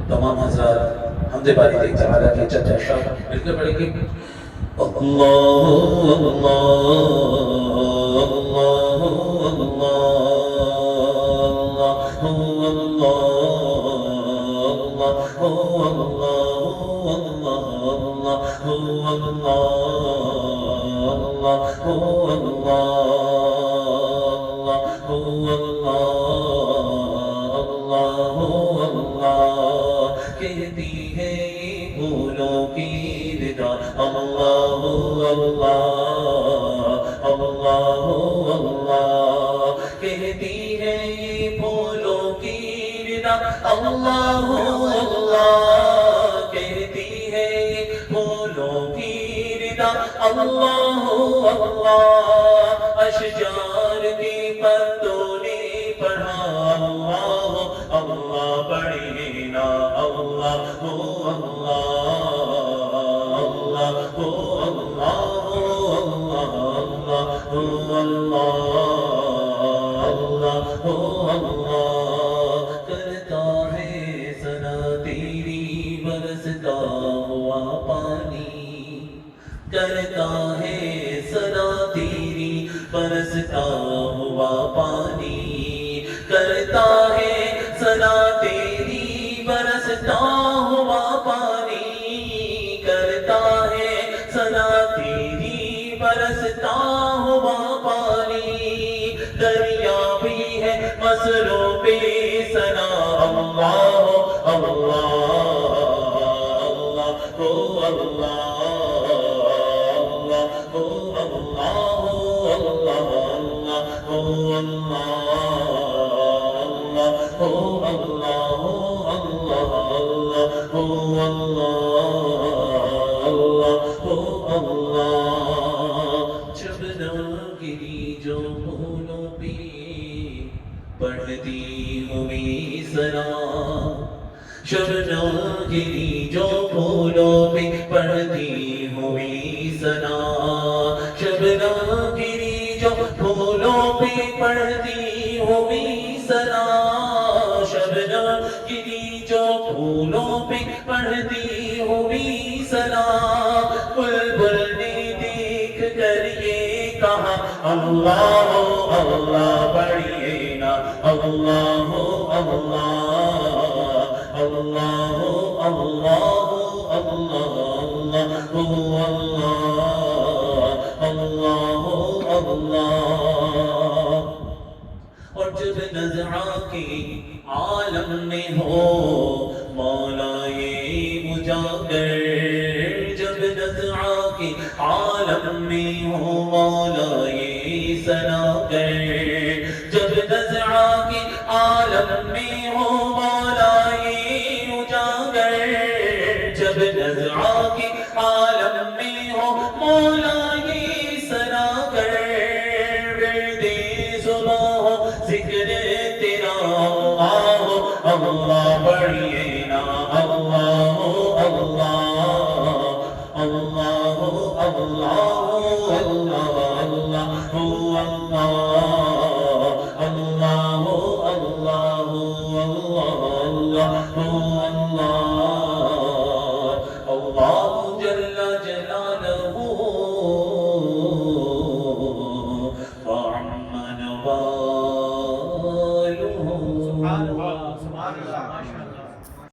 تمام حضرات حمد باری دیکھ تعالیٰ کی چند اشعار مل کر پڑھیں گے. اللہ اللہ کہتی ہے پھولوں کی ندا اللہ اللہ اللہ اللہ کہتی ہے پھولوں کی ندا اللہ اللہ کہتی ہے پھولوں کی ندا اللہ اللہ اشجار کی پتوں نے پڑھا اللہ اللہ پڑھے نا اللہ اللہ اللہ اللہ اللہ کرتا ہے ثنا تیری برستا ہوا پانی کرتا ہے ثنا تیری برستا ہوا پانی کرتا ہے ثنا تیری برستا ہوا پانی کرتا ہے ثنا تیری برستا ہوا پانی دریا بھی ہے مصروف ثنا اللہ اللہ اللہ اللہ شبنم گری جو پھولوں پہ پڑھتی ہوئی ثنا شبنم گری جو پھولوں پہ پڑھتی ہوئی ثنا شبنم گری جو پھولوں پہ پڑھتی ہوئی ثنا شبنم گری جو پھولوں پہ پڑھتی ہوئی ثنا بلبل نے دیکھ کر یہ کہا اللہ اللہ پڑھیے نا اللہ اللہ اللہ اللہ اللہ اللہ اور جب نزعہ کے عالم میں ہو مولا یہ اجاگر جب نزعہ کے عالم میں ہو مولا یہ سناگر جب نزعہ کے عالم میں ہو مولا یہ اجاگر جب نزعہ کے عالم میں ہو مولا یہ سناگر ذکر تیرا اللہ پڑھیے نا اللہ اللہ اللہ اللہ اللہ اللہ اللہ اللہ اللہ